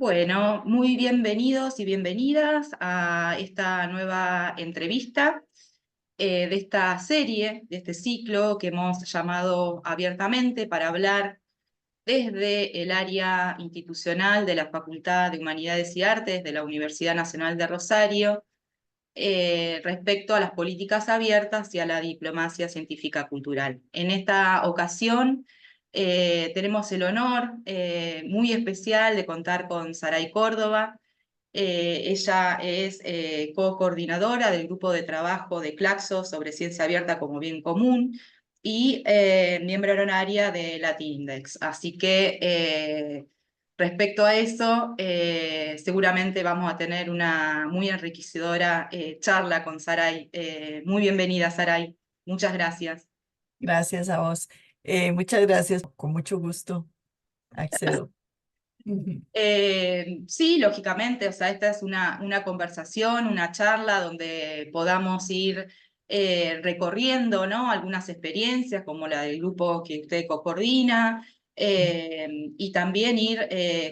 Bueno, muy bienvenidos y bienvenidas a esta nueva entrevista de esta serie, de este ciclo que hemos llamado abiertamente para hablar desde el área institucional de la Facultad de Humanidades y Artes de la Universidad Nacional de Rosario, respecto a las políticas abiertas y a la diplomacia científica cultural. En esta ocasión tenemos el honor muy especial de contar con Saray Córdoba. Ella es co-coordinadora del grupo de trabajo de Claxo sobre ciencia abierta como bien común y miembro honoraria de Latin Index. Así que respecto a eso, seguramente vamos a tener una muy enriquecedora charla con Saray. Muy bienvenida, Saray. Muchas gracias. Gracias a vos. Muchas gracias. Con mucho gusto accedo. Ujú. Sí, lógicamente, o sea, esta es una conversación, una charla donde podamos ir recorriendo, ¿no? Algunas experiencias como la del grupo que usted coordina y también ir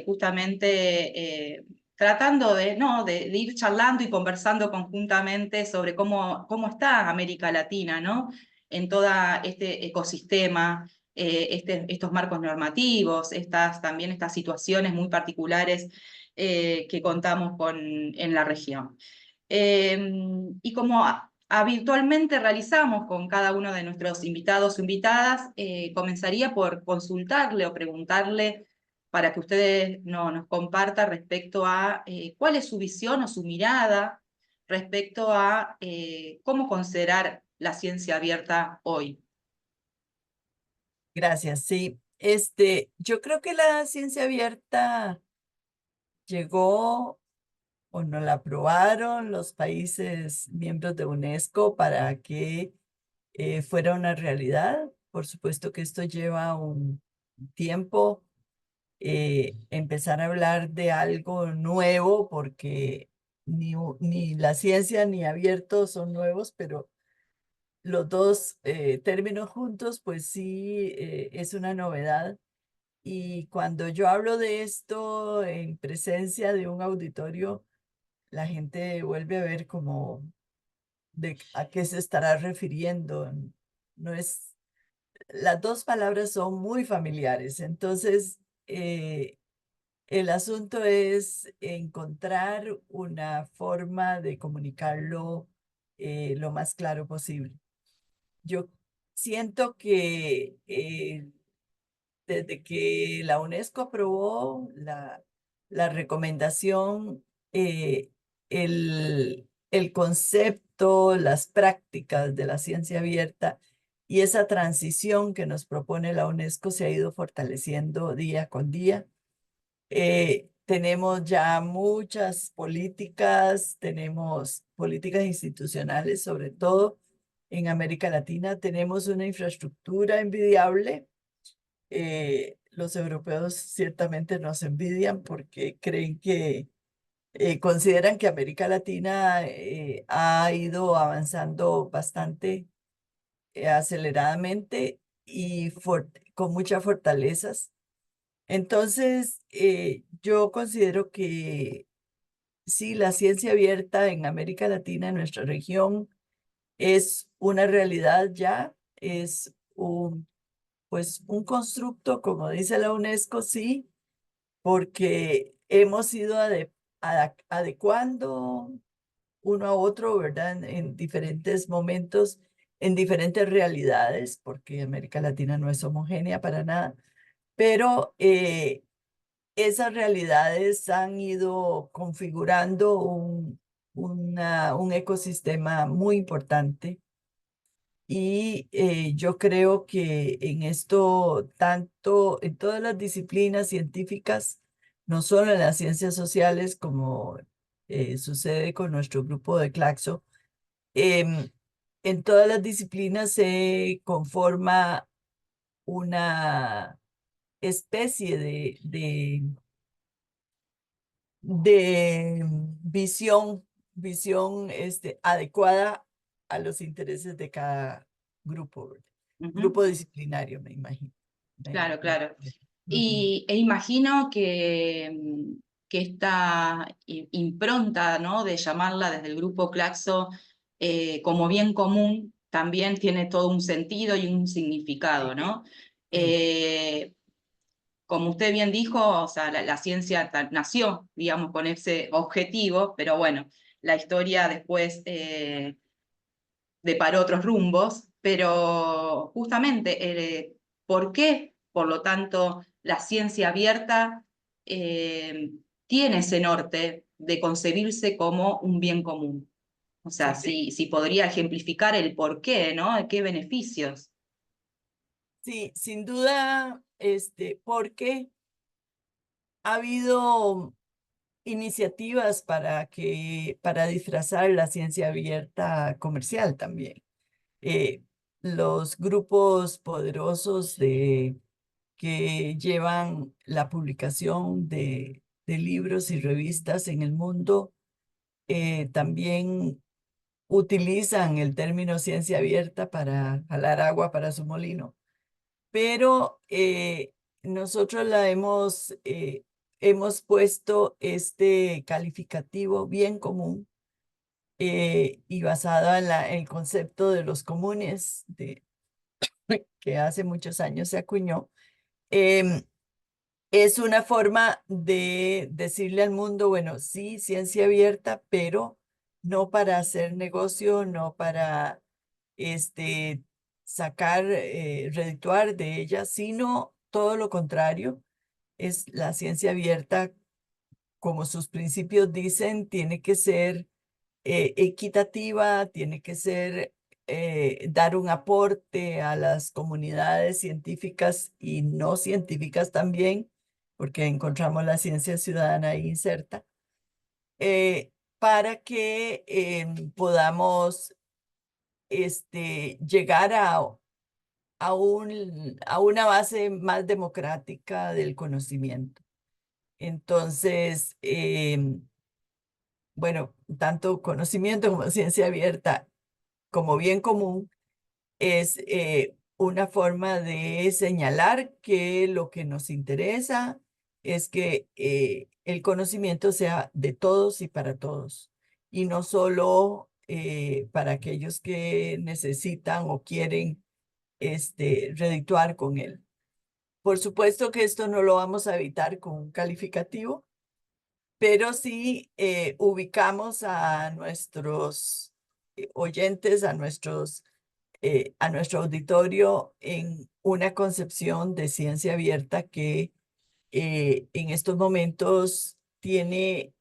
justamente tratando de, ¿no? de ir charlando y conversando conjuntamente sobre cómo está América Latina, ¿no? En todo este ecosistema estos marcos normativos, también estas situaciones muy particulares que contamos en la región. Y como habitualmente realizamos con cada uno de nuestros invitados o invitadas, comenzaría por consultarle o preguntarle para que ustedes nos compartan respecto a cuál es su visión o su mirada respecto a cómo considerar la ciencia abierta hoy. Gracias. Sí, yo creo que la ciencia abierta llegó o no la aprobaron los países miembros de UNESCO para que fuera una realidad. Por supuesto que esto lleva un tiempo empezar a hablar de algo nuevo porque ni la ciencia ni abierto son nuevos, pero los dos términos juntos, pues sí, es una novedad. Y cuando yo hablo de esto en presencia de un auditorio, la gente vuelve a ver como de a qué se estará refiriendo. No es, las dos palabras son muy familiares. Entonces, el asunto es encontrar una forma de comunicarlo lo más claro posible. Yo siento que desde que la UNESCO aprobó la recomendación, eh, el concepto, las prácticas de la ciencia abierta y esa transición que nos propone la UNESCO se ha ido fortaleciendo día con día. Tenemos ya muchas políticas, tenemos políticas institucionales, sobre todo en América Latina. Tenemos una infraestructura envidiable. Los europeos ciertamente nos envidian porque creen que consideran que América Latina ha ido avanzando bastante aceleradamente y con muchas fortalezas. Entonces, yo considero que sí, la ciencia abierta en América Latina, en nuestra región, es una realidad ya, es pues, un constructo, como dice la UNESCO, sí, porque hemos ido adecuando uno a otro, ¿verdad? En diferentes momentos, en diferentes realidades, porque América Latina no es homogénea para nada, pero esas realidades han ido configurando un ecosistema muy importante y yo creo que en esto, tanto en todas las disciplinas científicas, no solo en las ciencias sociales, como sucede con nuestro grupo de Claxo, em, en todas las disciplinas se conforma una especie de visión adecuada a los intereses de cada grupo, ¿verdad? Ujú. Grupo disciplinario, me imagino. Claro, claro. Ujú. E imagino que esta impronta, ¿no?, de llamarla desde el grupo Claxo como bien común también tiene todo un sentido y un significado, Sí, ¿no? sí, Como usted bien dijo, o sea, la ciencia nació, digamos, con ese objetivo, pero bueno, la historia después deparó otros rumbos, pero justamente, ¿por qué, por lo tanto, la ciencia abierta tiene ese norte de concebirse como un bien común? O sea, sí. si podría ejemplificar el por qué, ¿no? ¿Qué beneficios? Sí, sin duda, porque ha habido iniciativas para disfrazar la ciencia abierta comercial también. Eh, los grupos poderosos que llevan la publicación de libros y revistas en el mundo también utilizan el término ciencia abierta para jalar agua para su molino. Pero nosotros hemos puesto este calificativo bien común y basado en el concepto de los comunes que hace muchos años se acuñó. em, es una forma de decirle al mundo, bueno, sí, ciencia abierta, pero no para hacer negocio, no para este, sacar, redituar de ella, sino todo lo contrario. Es la ciencia abierta, como sus principios dicen, tiene que ser equitativa, tiene que ser dar un aporte a las comunidades científicas y no científicas también, porque encontramos la ciencia ciudadana ahí inserta, para que podamos llegar a una base más democrática del conocimiento. Entonces, bueno, tanto conocimiento como ciencia abierta como bien común es una forma de señalar que lo que nos interesa es que el conocimiento sea de todos y para todos, y no solo para aquellos que necesitan o quieren redituar con él. Por supuesto que esto no lo vamos a evitar con un calificativo, pero sí ubicamos a nuestros oyentes, a nuestro auditorio en una concepción de ciencia abierta que en estos momentos tiene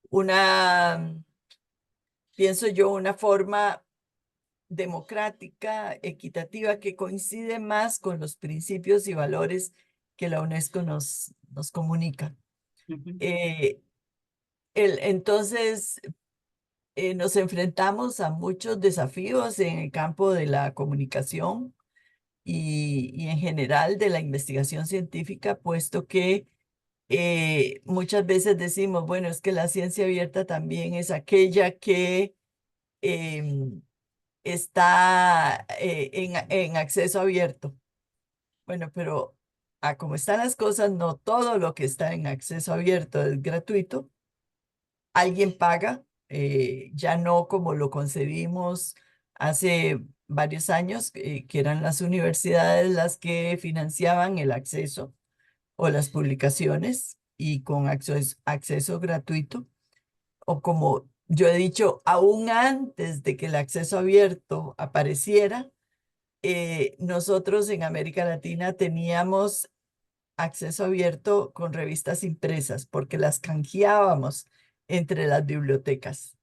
una, pienso yo, una forma democrática, equitativa, que coincide más con los principios y valores que la UNESCO nos comunica. Ujú. Eh, entonces, nos enfrentamos a muchos desafíos en el campo de la comunicación y en general de la investigación científica, puesto que muchas veces decimos, bueno, es que la ciencia abierta también es aquella que em, está en acceso abierto. Bueno, pero a como están las cosas, no todo lo que está en acceso abierto es gratuito. Alguien paga, ya no como lo concebimos hace varios años, que eran las universidades las que financiaban el acceso o las publicaciones y con acceso gratuito, o como yo he dicho, aún antes de que el acceso abierto apareciera, nosotros en América Latina teníamos acceso abierto con revistas impresas porque las canjeábamos entre las bibliotecas.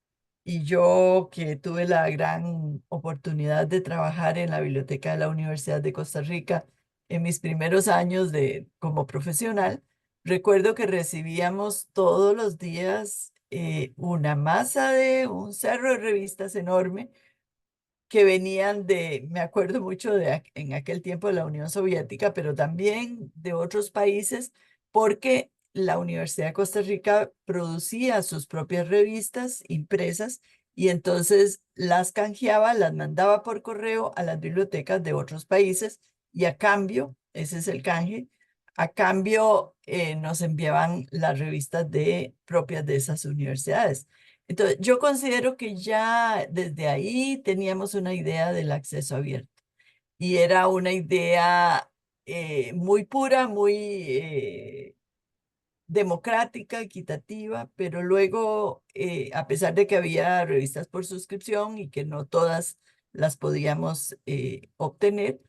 Y yo que tuve la gran oportunidad de trabajar en la biblioteca de la Universidad de Costa Rica en mis primeros años como profesional, recuerdo que recibíamos todos los días una masa de un cerro de revistas enorme que venían me acuerdo mucho en aquel tiempo de la Unión Soviética, pero también de otros países, porque la Universidad de Costa Rica producía sus propias revistas impresas y entonces las canjeaba, las mandaba por correo a las bibliotecas de otros países y a cambio, ese es el canje, A cambio, nos enviaban las revistas propias de esas universidades. Entonces, yo considero que ya desde ahí teníamos una idea del acceso abierto y era una idea muy pura, muy democrática, equitativa, pero luego, a pesar de que había revistas por suscripción y que no todas las podíamos obtener,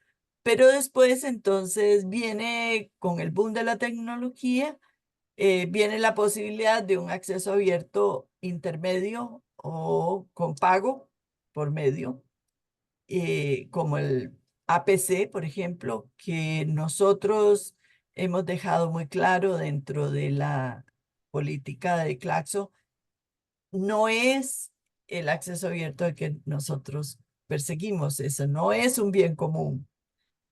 pero después entonces viene con el boom de la tecnología, viene la posibilidad de un acceso abierto intermedio o con pago por medio, como el APC, por ejemplo, que nosotros hemos dejado muy claro dentro de la política de Claxo, no es el acceso abierto al que nosotros perseguimos. Eso no es un bien común,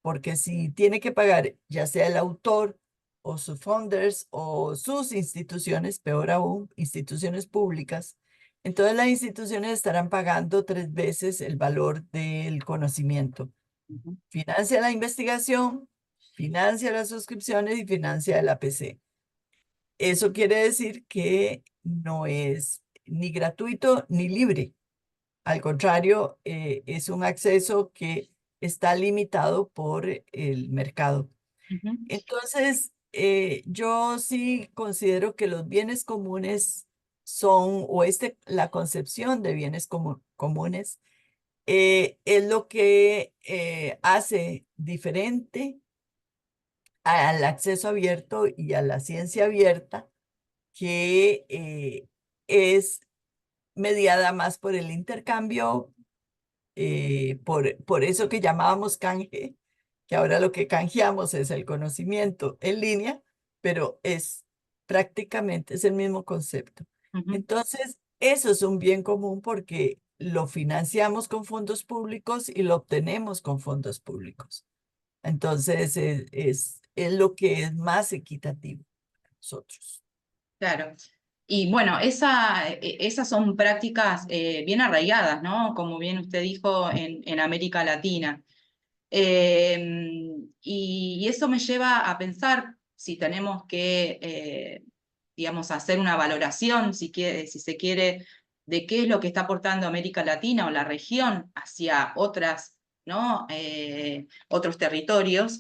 porque si tiene que pagar ya sea el autor o sus funders o sus instituciones, peor aún, instituciones públicas, entonces las instituciones estarán pagando 3 veces el valor del conocimiento. Ujú, Financia la investigación, financia las suscripciones y financia el APC. Eso quiere decir que no es ni gratuito ni libre. Al contrario, es un acceso que está limitado por el mercado. ujú, Entonces, yo sí considero que los bienes comunes son, o la concepción de bienes comunes, es lo que hace diferente al acceso abierto y a la ciencia abierta, que es mediada más por el intercambio, por eso que llamábamos canje, que ahora lo que canjeamos es el conocimiento en línea, pero prácticamente es el mismo concepto. ujú. Entonces, eso es un bien común porque lo financiamos con fondos públicos y lo obtenemos con fondos públicos. Entonces, es lo que es más equitativo para nosotros. Claro. Y bueno, esas son prácticas bien arraigadas, ¿no? Como bien usted dijo, en América Latina. Y eso me lleva a pensar si tenemos que, digamos, hacer una valoración, si se quiere, de qué es lo que está aportando América Latina o la región hacia otras, ¿no? Otros territorios.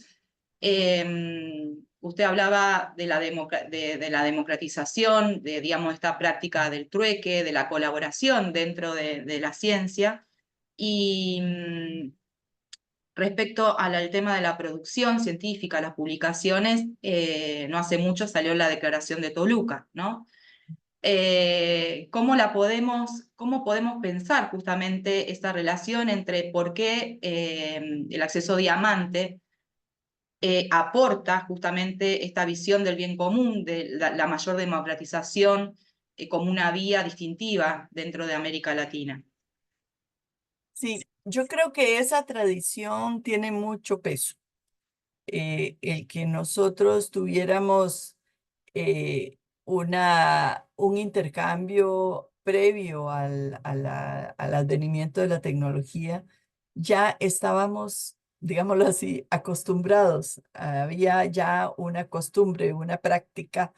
Usted hablaba de de la democratización, de, digamos, esta práctica del trueque, de la colaboración dentro de la ciencia. Y respecto al tema de la producción científica, las publicaciones, no hace mucho salió la Declaración de Toluca, ¿no? ¿Cómo podemos pensar justamente esta relación entre por qué el acceso diamante aporta justamente esta visión del bien común, de la mayor democratización como una vía distintiva dentro de América Latina? Sí, yo creo que esa tradición tiene mucho peso. El que nosotros tuviéramos un intercambio previo al advenimiento de la tecnología, ya estábamos, digámoslo así, acostumbrados. Había ya una costumbre, una práctica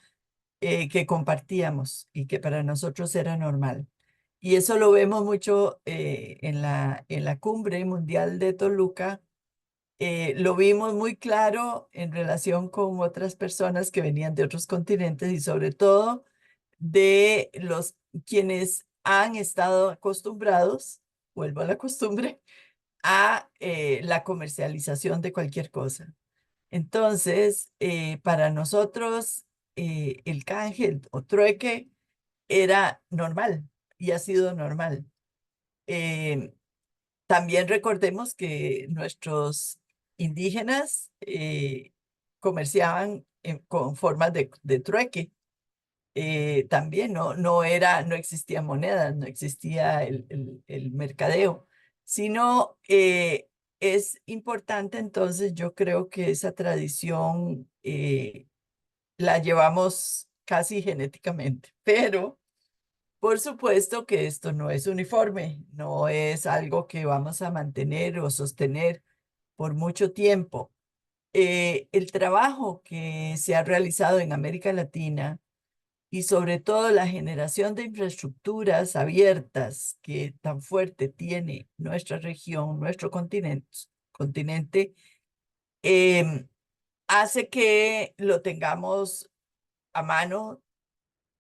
que compartíamos y que para nosotros era normal. Y eso lo vemos mucho en la Cumbre Mundial de Toluca. Lo vimos muy claro en relación con otras personas que venían de otros continentes y sobre todo de los quienes han estado acostumbrados, vuelvo a la costumbre, a la comercialización de cualquier cosa. Entonces, para nosotros, el canje o trueque era normal y ha sido normal. Eh, También recordemos que nuestros indígenas comerciaban con formas de trueque. También no existía moneda, no existía el mercadeo, sino es importante entonces, yo creo que esa tradición la llevamos casi genéticamente, pero por supuesto que esto no es uniforme, no es algo que vamos a mantener o sostener por mucho tiempo. el trabajo que se ha realizado en América Latina y sobre todo la generación de infraestructuras abiertas que tan fuerte tiene nuestra región, nuestro continente, em, hace que lo tengamos a mano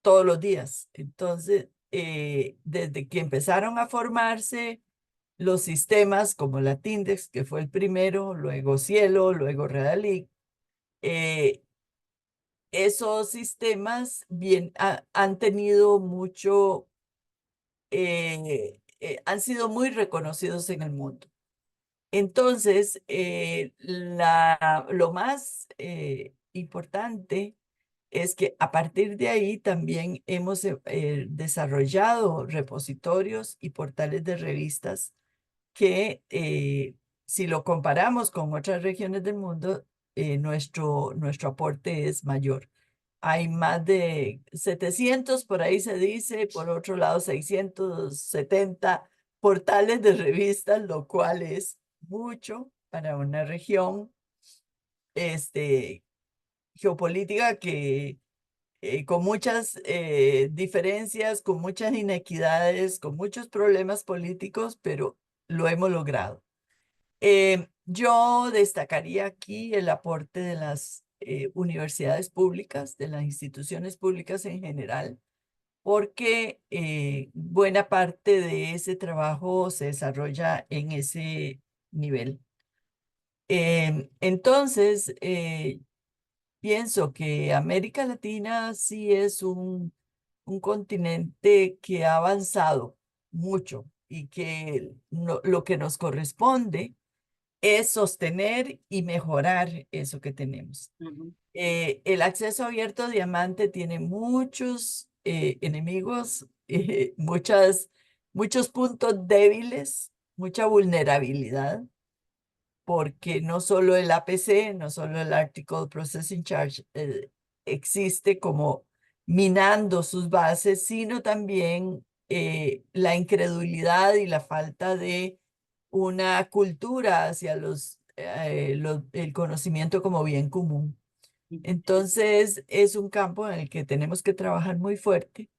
todos los días. Entonces, desde que empezaron a formarse los sistemas como la Tindex, que fue el primero, luego Cielo, luego Redalic, eh, esos sistemas han tenido mucho, han sido muy reconocidos en el mundo. Entonces, lo más importante es que a partir de ahí también hemos desarrollado repositorios y portales de revistas que si lo comparamos con otras regiones del mundo, nuestro aporte es mayor. Hay más de 700, por ahí se dice, por otro lado 670 portales de revistas, lo cual es mucho para una región este, geopolítica que con muchas diferencias, con muchas inequidades, con muchos problemas políticos, pero lo hemos logrado. Yo destacaría aquí el aporte de las universidades públicas, de las instituciones públicas en general, porque buena parte de ese trabajo se desarrolla en ese nivel. Entonces, pienso que América Latina sí es un continente que ha avanzado mucho y que lo que nos corresponde es sostener y mejorar eso que tenemos. Ujú. El acceso abierto a diamante tiene muchos enemigos, muchos puntos débiles, mucha vulnerabilidad, porque no solo el APC, no solo el Article Processing Charge existe como minando sus bases, sino también la incredulidad y la falta de una cultura hacia el conocimiento como bien común. Entonces, es un campo en el que tenemos que trabajar muy fuerte,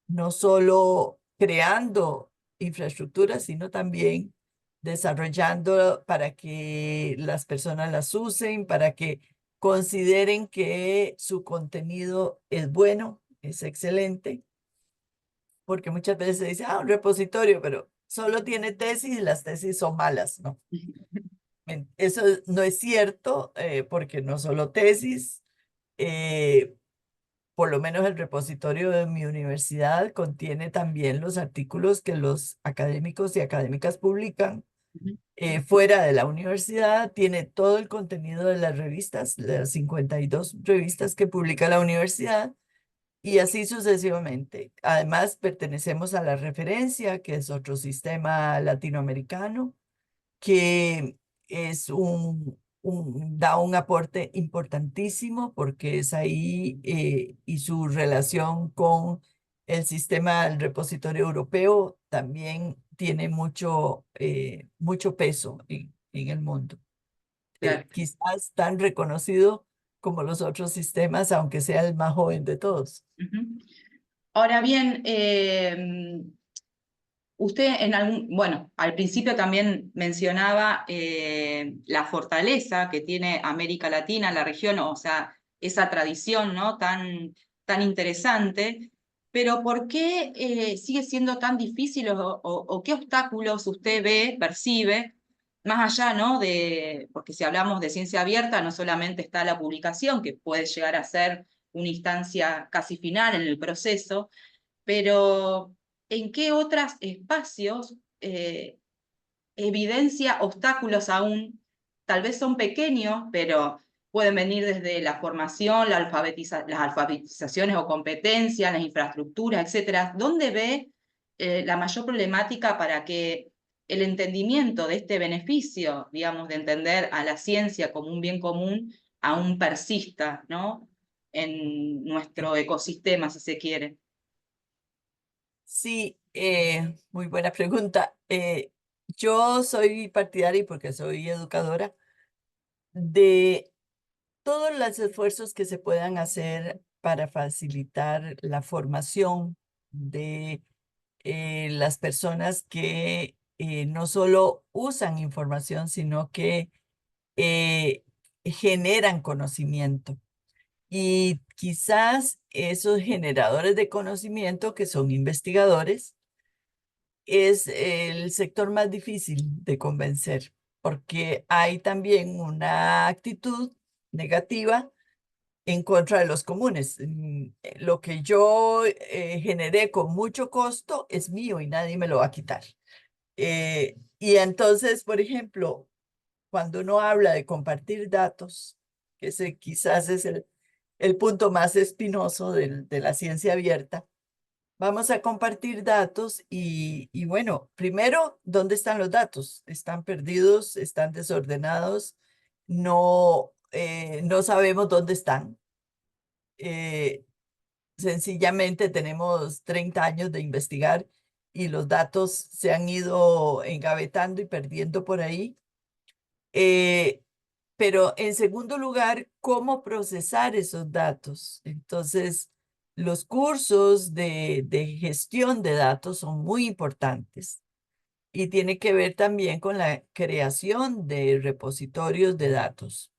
no solo creando infraestructuras, sino también desarrollando para que las personas las usen, para que consideren que su contenido es bueno, es excelente, porque muchas veces se dice, un repositorio, pero solo tiene tesis y las tesis son malas, ¿no? Eso no es cierto, porque no solo tesis, eh, por lo menos el repositorio de mi universidad contiene también los artículos que los académicos y académicas publican. Ujú. Fuera de la universidad, tiene todo el contenido de las revistas, las 52 revistas que publica la universidad, y así sucesivamente. Además, pertenecemos a la referencia, que es otro sistema latinoamericano que es da un aporte importantísimo porque es ahí y su relación con el sistema del repositorio europeo también tiene mucho peso en el mundo. Claro. Quizás tan reconocido como los otros sistemas, aunque sea el más joven de todos. Ujú. Ahora bien, usted bueno, al principio también mencionaba la fortaleza que tiene América Latina, la región, o sea, esa tradición, ¿no? Tan interesante, pero ¿por qué sigue siendo tan difícil o qué obstáculos usted ve, percibe, más allá, ¿no? Porque si hablamos de ciencia abierta, no solamente está la publicación, que puede llegar a ser una instancia casi final en el proceso, pero ¿en qué otros espacios evidencia obstáculos aún? Tal vez son pequeños, pero pueden venir desde la formación, las alfabetizaciones o competencias, las infraestructuras, etcétera. ¿Dónde ve la mayor problemática para que el entendimiento de este beneficio, digamos, de entender a la ciencia como un bien común, aún persista, ¿no? En nuestro ecosistema, si se quiere? Sí, muy buena pregunta. Yo soy partidaria, y porque soy educadora, de todos los esfuerzos que se puedan hacer para facilitar la formación de las personas que no solo usan información, sino que eh, generan conocimiento. Y quizás esos generadores de conocimiento, que son investigadores, es el sector más difícil de convencer, porque hay también una actitud negativa en contra de los comunes. Lo que yo generé con mucho costo es mío y nadie me lo va a quitar. Y entonces, por ejemplo, cuando uno habla de compartir datos, que ese quizás es el punto más espinoso de la ciencia abierta, vamos a compartir datos y bueno, primero, ¿dónde están los datos? ¿Están perdidos? ¿Están desordenados? No sabemos dónde están. Eh, Sencillamente tenemos 30 años de investigar y los datos se han ido engavetando y perdiendo por ahí. Eh, pero en segundo lugar, ¿cómo procesar esos datos? Entonces, los cursos de gestión de datos son muy importantes y tiene que ver también con la creación de repositorios de datos.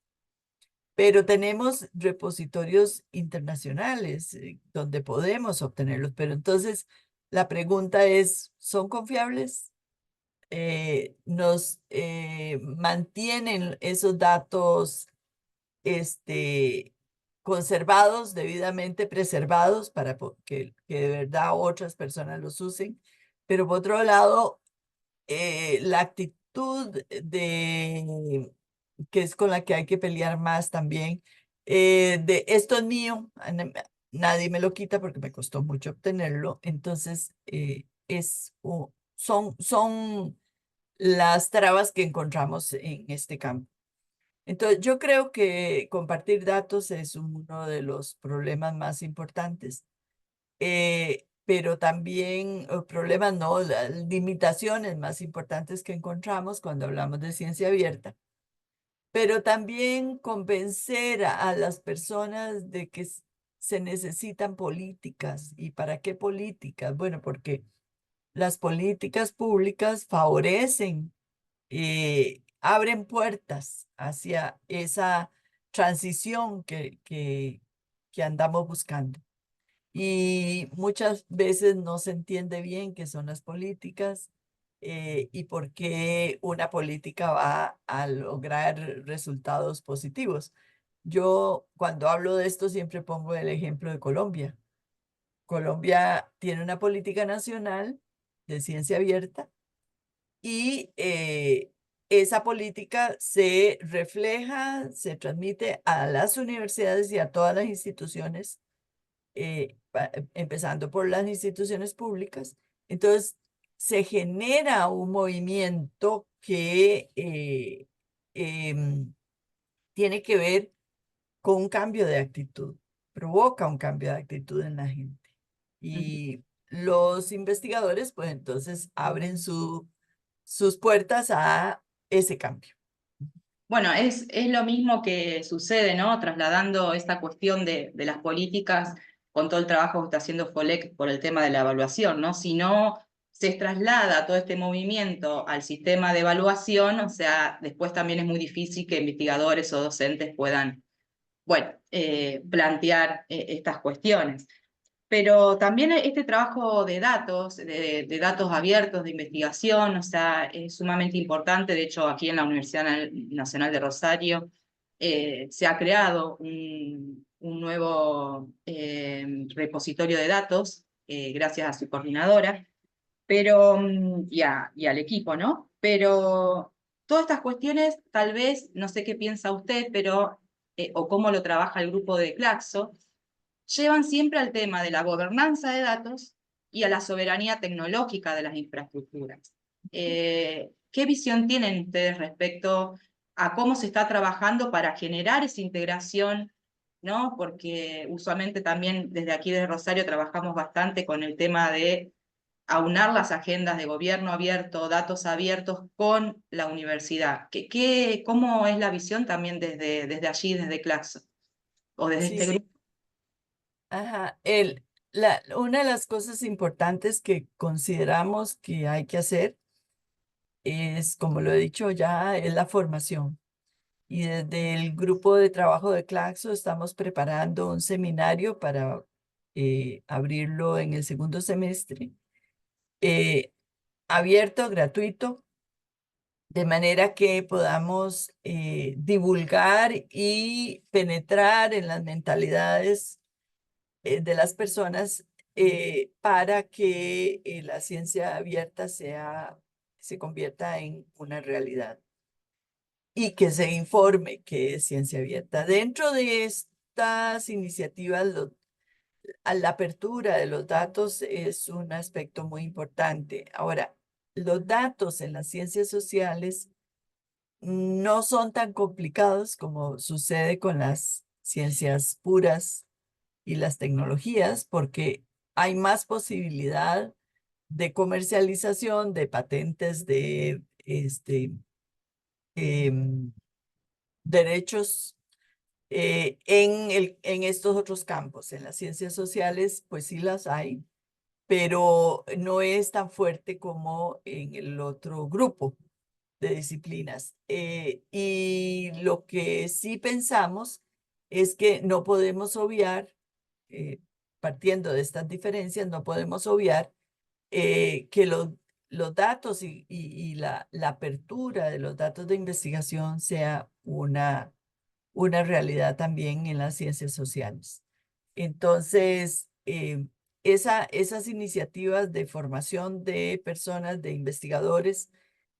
Pero tenemos repositorios internacionales donde podemos obtenerlos. Pero entonces, la pregunta es, ¿son confiables? Nos mantienen esos datos conservados, debidamente preservados para que de verdad otras personas los usen. Pero por otro lado, la actitud que es con la que hay que pelear más también, de esto es mío, nadie me lo quita porque me costó mucho obtenerlo, entonces son las trabas que encontramos en este campo. Entonces, yo creo que compartir datos es uno de los problemas más importantes, pero también problemas, no, las limitaciones más importantes que encontramos cuando hablamos de ciencia abierta, pero también convencer a las personas de que se necesitan políticas. ¿Y para qué políticas? Bueno, porque las políticas públicas favorecen, abren puertas hacia esa transición que andamos buscando. Y muchas veces no se entiende bien qué son las políticas y por qué una política va a lograr resultados positivos. Yo cuando hablo de esto siempre pongo el ejemplo de Colombia. Colombia tiene una política nacional de ciencia abierta y esa política se refleja, se transmite a las universidades y a todas las instituciones, empezando por las instituciones públicas. Entonces, se genera un movimiento que tiene que ver con un cambio de actitud, provoca un cambio de actitud en la gente. Y los investigadores, pues entonces abren sus puertas a ese cambio. Bueno, es lo mismo que sucede, ¿no? Trasladando esta cuestión de las políticas con todo el trabajo que está haciendo FOLEC por el tema de la evaluación, ¿no? Si no se traslada todo este movimiento al sistema de evaluación, o sea, después también es muy difícil que investigadores o docentes puedan, bueno, plantear estas cuestiones. Pero también este trabajo de datos, de datos abiertos, de investigación, o sea, es sumamente importante. De hecho, aquí en la Universidad Nacional de Rosario se ha creado un nuevo repositorio de datos, gracias a su coordinadora, pero, y al equipo, ¿no? Pero todas estas cuestiones, tal vez, no sé qué piensa usted, pero, o cómo lo trabaja el grupo de Claxo, llevan siempre al tema de la gobernanza de datos y a la soberanía tecnológica de las infraestructuras. ¿Qué visión tienen ustedes respecto a cómo se está trabajando para generar esa integración, ¿no? Porque usualmente también desde aquí, desde Rosario, trabajamos bastante con el tema de aunar las agendas de gobierno abierto, datos abiertos con la universidad. ¿Cómo es la visión también desde allí, desde Claxo, o desde Sí, este grupo? ajá. Una de las cosas importantes que consideramos que hay que hacer es, como lo he dicho ya, es la formación. Y desde el grupo de trabajo de Claxo estamos preparando un seminario para abrirlo en el segundo semestre, eh, abierto, gratuito, de manera que podamos divulgar y penetrar en las mentalidades de las personas para que la ciencia abierta se convierta en una realidad y que se informe que es ciencia abierta. Dentro de estas iniciativas, a la apertura de los datos es un aspecto muy importante. Ahora, los datos en las ciencias sociales no son tan complicados como sucede con las ciencias puras y las tecnologías, porque hay más posibilidad de comercialización, de patentes, de em, derechos en estos otros campos. En las ciencias sociales, pues sí las hay, pero no es tan fuerte como en el otro grupo de disciplinas. Y lo que sí pensamos es que no podemos obviar, eh, partiendo de estas diferencias, no podemos obviar que los datos y la apertura de los datos de investigación sea una realidad también en las ciencias sociales. Entonces, esas iniciativas de formación de personas, de investigadores,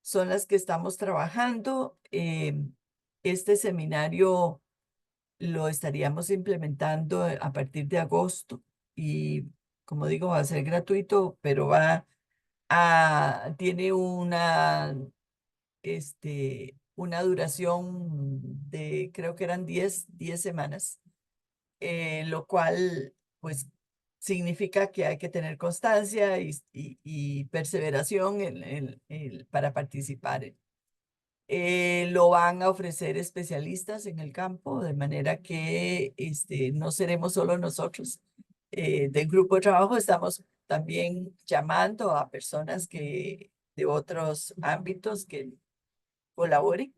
son las que estamos trabajando. Este seminario lo estaríamos implementando a partir de agosto y, como digo, va a ser gratuito, pero tiene una duración de, creo que eran 10 semanas, lo cual, pues, significa que hay que tener constancia y perseveración para participar. Lo van a ofrecer especialistas en el campo, de manera que no seremos solo nosotros. Del grupo de trabajo estamos también llamando a personas de otros ámbitos que colaboren.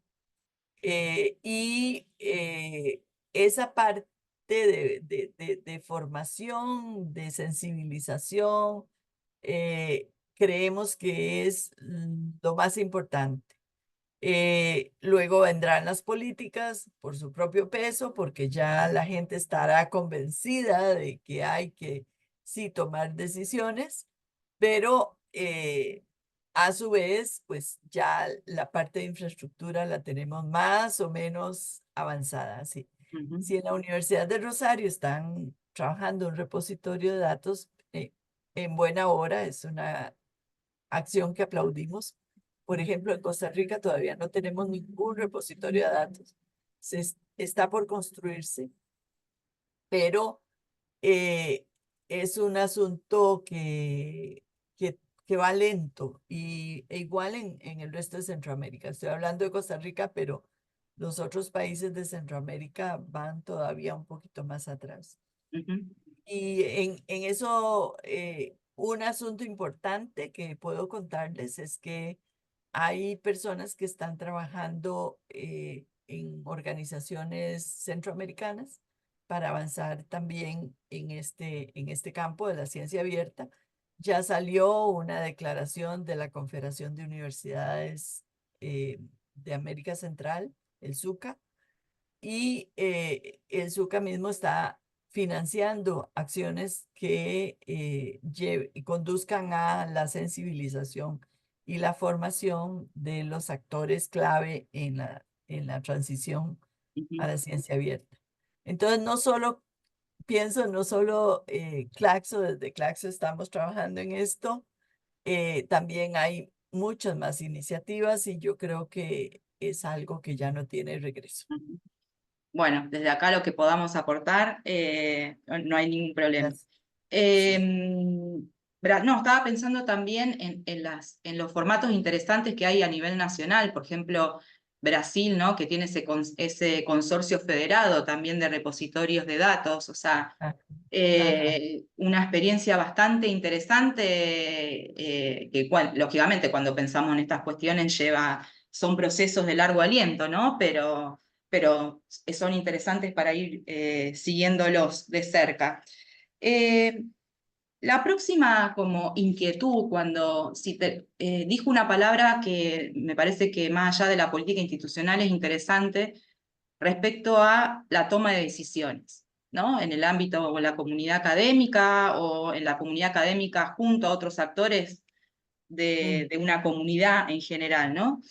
Esa parte de formación, de sensibilización, creemos que es lo más importante. Luego vendrán las políticas por su propio peso, porque ya la gente estará convencida de que hay que sí tomar decisiones, pero a su vez, pues ya la parte de infraestructura la tenemos más o menos avanzada. Sí. Ujú, Si en la Universidad de Rosario están trabajando un repositorio de datos en buena hora, es una acción que aplaudimos. Por ejemplo, en Costa Rica todavía no tenemos ningún repositorio de datos. Está por construirse, pero eh, es un asunto que va lento e igual en el resto de Centroamérica. Estoy hablando de Costa Rica, pero los otros países de Centroamérica van todavía un poquito más atrás. ujú, Y en eso, un asunto importante que puedo contarles es que hay personas que están trabajando en organizaciones centroamericanas para avanzar también en este campo de la ciencia abierta. Ya salió una declaración de la Confederación de Universidades de América Central, el ZUCA, y el ZUCA mismo está financiando acciones que conduzcan a la sensibilización y la formación de los actores clave en la transición a ujú, la ciencia abierta. Entonces, no solo Claxo, desde Claxo estamos trabajando en esto, también hay muchas más iniciativas y yo creo que es algo que ya no tiene regreso. ujú. Bueno, desde acá lo que podamos aportar, no hay ningún problema. Gracias. Sí. Em, No, estaba pensando también en los formatos interesantes que hay a nivel nacional, por ejemplo, Brasil, ¿no? Que tiene ese consorcio federado también de repositorios de datos, o sea, Ah, ajá. una experiencia bastante interesante, que lógicamente cuando pensamos en estas cuestiones son procesos de largo aliento, ¿no? Pero son interesantes para ir siguiéndolos de cerca. Eh, la próxima como inquietud, si te dijo una palabra que me parece que más allá de la política institucional es interesante respecto a la toma de decisiones, ¿no? En el ámbito o en la comunidad académica o en la comunidad académica junto a otros actores Mm, de una comunidad en general, ¿no?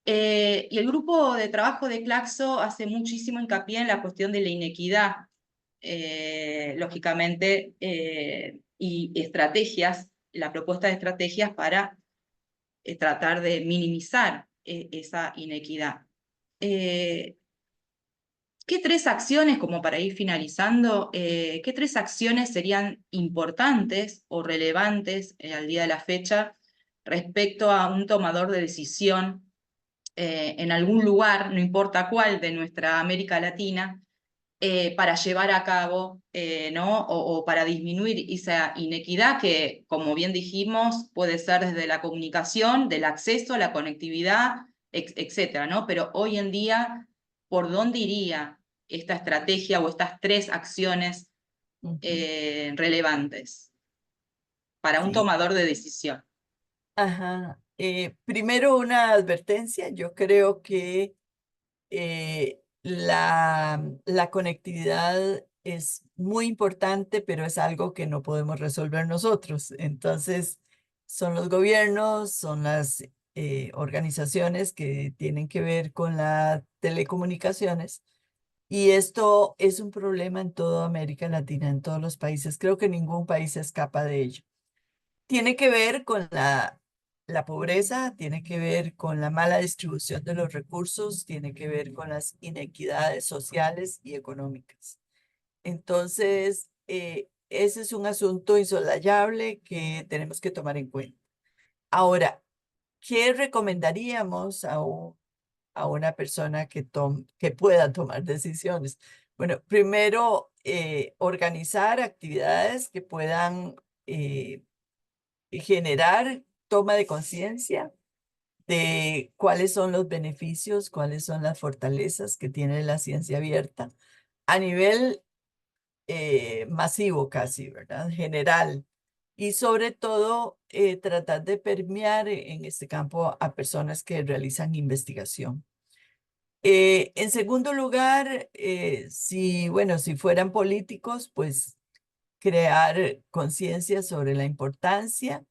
Y el grupo de trabajo de Claxo hace muchísimo hincapié en la cuestión de la inequidad, lógicamente, y estrategias, la propuesta de estrategias para tratar de minimizar esa inequidad. Eh, ¿Qué tres acciones, como para ir finalizando, qué tres acciones serían importantes o relevantes al día de la fecha respecto a un tomador de decisión en algún lugar, no importa cuál, de nuestra América Latina, para llevar a cabo, ¿no? O para disminuir esa inequidad que, como bien dijimos, puede ser desde la comunicación, del acceso, la conectividad, etcétera, ¿no? Pero hoy en día, ¿por dónde iría esta estrategia o estas tres acciones ujú. relevantes para un Sí, tomador de decisión? ajá. Primero una advertencia. Yo creo que la conectividad es muy importante, pero es algo que no podemos resolver nosotros. Entonces, son los gobiernos, son las organizaciones que tienen que ver con las telecomunicaciones. Y esto es un problema en toda América Latina, en todos los países. Creo que ningún país se escapa de ello. Tiene que ver con la pobreza, tiene que ver con la mala distribución de los recursos, tiene que ver con las inequidades sociales y económicas. Entonces, ese es un asunto insolayable que tenemos que tomar en cuenta. Ahora, ¿qué recomendaríamos a una persona que pueda tomar decisiones? Bueno, primero, organizar actividades que puedan generar toma de conciencia de cuáles son los beneficios, cuáles son las fortalezas que tiene la ciencia abierta a nivel masivo casi, ¿verdad? General. Y sobre todo, tratar de permear en este campo a personas que realizan investigación. En segundo lugar, bueno, si fueran políticos, pues crear conciencia sobre la importancia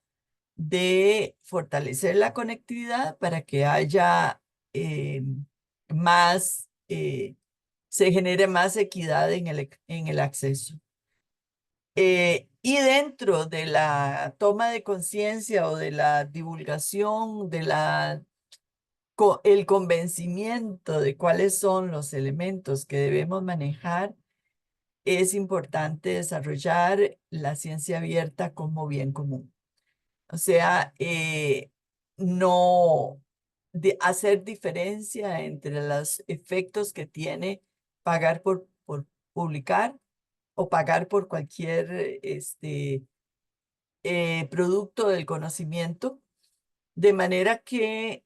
de fortalecer la conectividad para que haya eh, más, se genere más equidad en el acceso. Y dentro de la toma de conciencia o de la divulgación, el convencimiento de cuáles son los elementos que debemos manejar, es importante desarrollar la ciencia abierta como bien común. O sea, no hacer diferencia entre los efectos que tiene pagar por publicar o pagar por cualquier producto del conocimiento, de manera que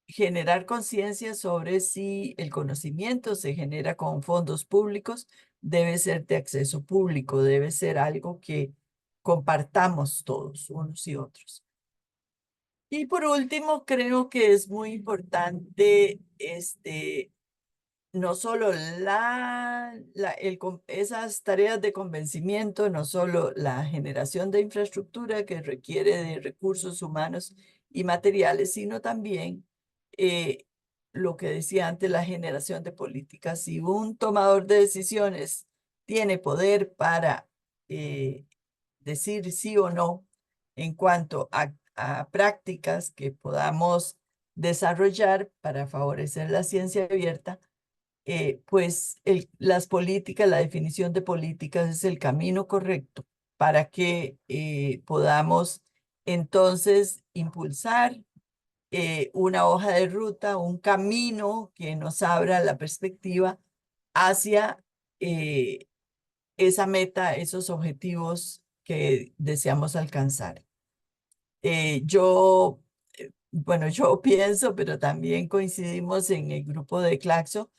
generar conciencia sobre si el conocimiento se genera con fondos públicos, debe ser de acceso público, debe ser algo que compartamos todos, unos y otros. Y por último, creo que es muy importante no solo esas tareas de convencimiento, no solo la generación de infraestructura que requiere de recursos humanos y materiales, sino también eh, lo que decía antes, la generación de políticas. Si un tomador de decisiones tiene poder para decir sí o no en cuanto a prácticas que podamos desarrollar para favorecer la ciencia abierta, pues las políticas, la definición de políticas es el camino correcto para que podamos entonces impulsar una hoja de ruta, un camino que nos abra la perspectiva hacia esa meta, esos objetivos que deseamos alcanzar. Yo, bueno, yo pienso, pero también coincidimos en el grupo de Claxo,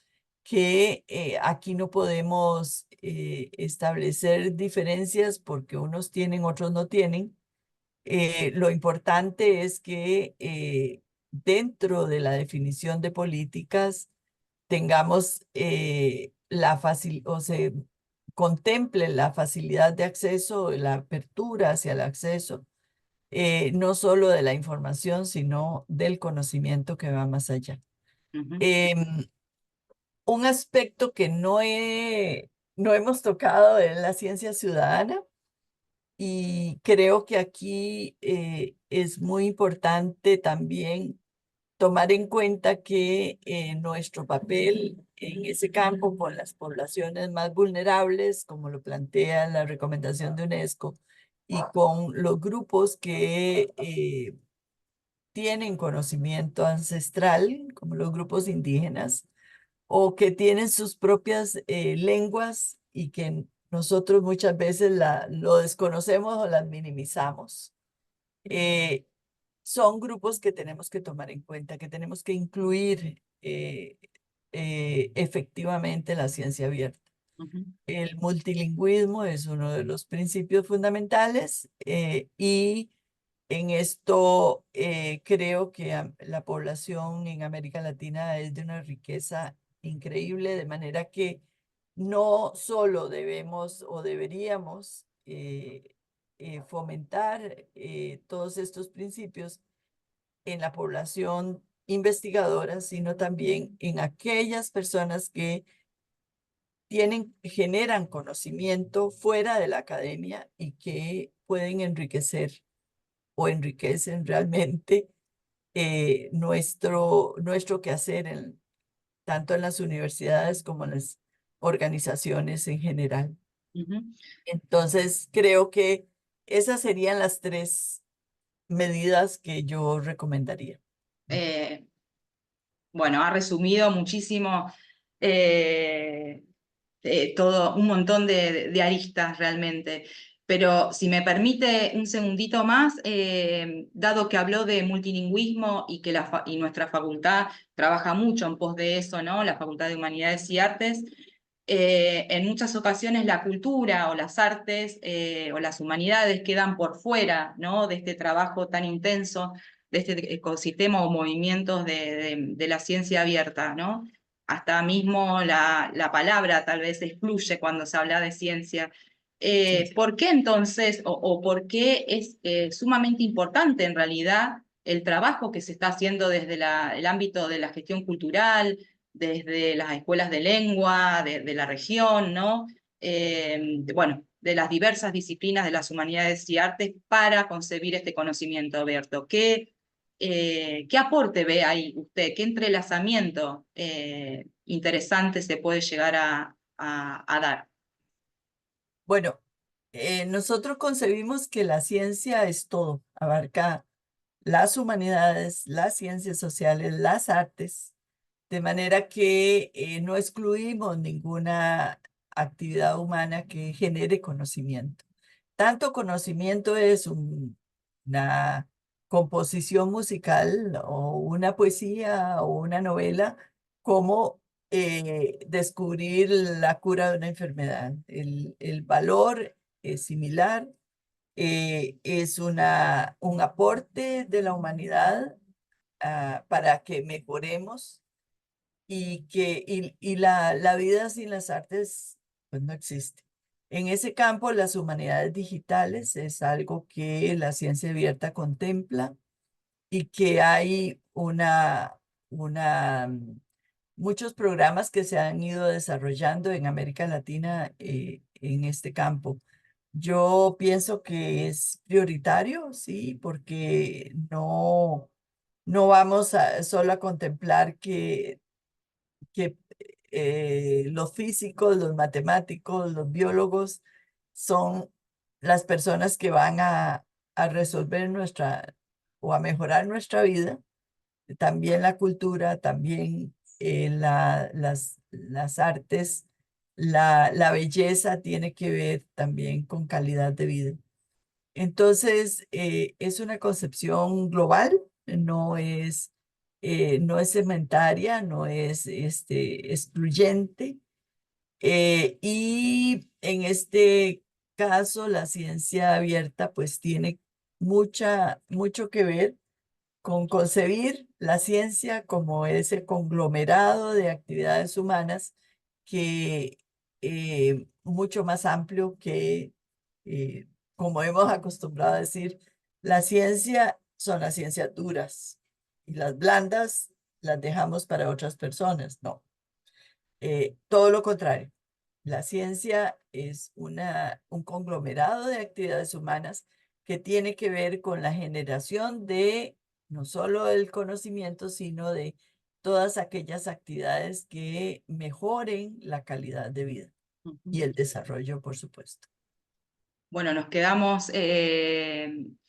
que aquí no podemos establecer diferencias porque unos tienen, otros no tienen. Lo importante es que dentro de la definición de políticas tengamos la facilidad, o se contemple la facilidad de acceso, la apertura hacia el acceso, no solo de la información, sino del conocimiento que va más allá. Ujú, Em, un aspecto que no hemos tocado es la ciencia ciudadana. Y creo que aquí es muy importante también tomar en cuenta que nuestro papel en ese campo con las poblaciones más vulnerables, como lo plantea la recomendación de UNESCO, y con los grupos que tienen conocimiento ancestral, como los grupos indígenas, o que tienen sus propias lenguas y que nosotros muchas veces lo desconocemos o las minimizamos. Eh, Son grupos que tenemos que tomar en cuenta, que tenemos que incluir efectivamente en la ciencia abierta. ujú. El multilingüismo es uno de los principios fundamentales y en esto creo que la población en América Latina es de una riqueza increíble, de manera que no solo debemos o deberíamos fomentar todos estos principios en la población investigadora, sino también en aquellas personas que generan conocimiento fuera de la academia y que pueden enriquecer o enriquecen realmente nuestro quehacer tanto en las universidades como en las organizaciones en general. Ujú. Entonces, creo que esas serían las tres medidas que yo recomendaría. Eh, bueno, ha resumido muchísimo eh, todo, un montón de aristas realmente. Pero si me permite un segundito más, dado que habló de multilingüismo y que y nuestra facultad trabaja mucho en pos de eso, ¿no? La Facultad de Humanidades y Artes, en muchas ocasiones la cultura o las artes o las humanidades quedan por fuera, ¿no? De este trabajo tan intenso, de este ecosistema o movimientos de la ciencia abierta, ¿no? Hasta mismo la palabra tal vez excluye cuando se habla de ciencia. Sí. ¿Por qué entonces, o por qué es sumamente importante en realidad el trabajo que se está haciendo desde el ámbito de la gestión cultural, desde las escuelas de lengua, de la región, ¿no? Bueno, de las diversas disciplinas de las humanidades y artes para concebir este conocimiento abierto? ¿Qué aporte ve ahí usted? ¿Qué entrelazamiento interesante se puede llegar a dar? Bueno, nosotros concebimos que la ciencia es todo, abarca las humanidades, las ciencias sociales, las artes, de manera que no excluimos ninguna actividad humana que genere conocimiento. Tanto conocimiento es una composición musical o una poesía o una novela, como descubrir la cura de una enfermedad. El valor es similar, es un aporte de la humanidad para que mejoremos y la vida sin las artes pues no existe. En ese campo, las humanidades digitales es algo que la ciencia abierta contempla y que hay muchos programas que se han ido desarrollando en América Latina en este campo. Yo pienso que es prioritario, sí, porque no vamos solo a contemplar que los físicos, los matemáticos, los biólogos son las personas que van a resolver nuestra o a mejorar nuestra vida, también la cultura, también las artes, la belleza tiene que ver también con calidad de vida. Entonces, es una concepción global, no es segmentaria, no es excluyente. Y en este caso, la ciencia abierta pues tiene mucho que ver con concebir la ciencia como ese conglomerado de actividades humanas que mucho más amplio que, eh, como hemos acostumbrado a decir, la ciencia son las ciencias duras y las blandas las dejamos para otras personas. No, todo lo contrario. La ciencia es un conglomerado de actividades humanas que tiene que ver con la generación de no solo el conocimiento, sino de todas aquellas actividades que mejoren la calidad de vida Ujú. y el desarrollo, por supuesto. Bueno, nos quedamos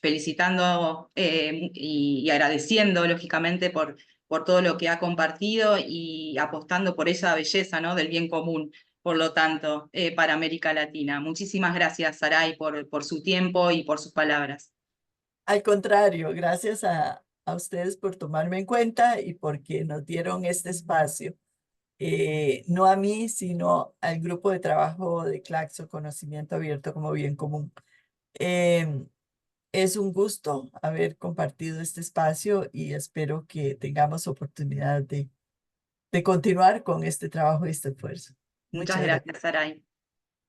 felicitando y agradeciendo, lógicamente, por todo lo que ha compartido y apostando por esa belleza, ¿no? Del bien común, por lo tanto, para América Latina. Muchísimas gracias, Saray, por su tiempo y por sus palabras. Al contrario, gracias a ustedes por tomarme en cuenta y porque nos dieron este espacio. No a mí, sino al grupo de trabajo de Claxo, Conocimiento Abierto como Bien Común. Em, es un gusto haber compartido este espacio y espero que tengamos oportunidad de continuar con este trabajo y este esfuerzo. Muchas Muchas gracias. gracias, Saray.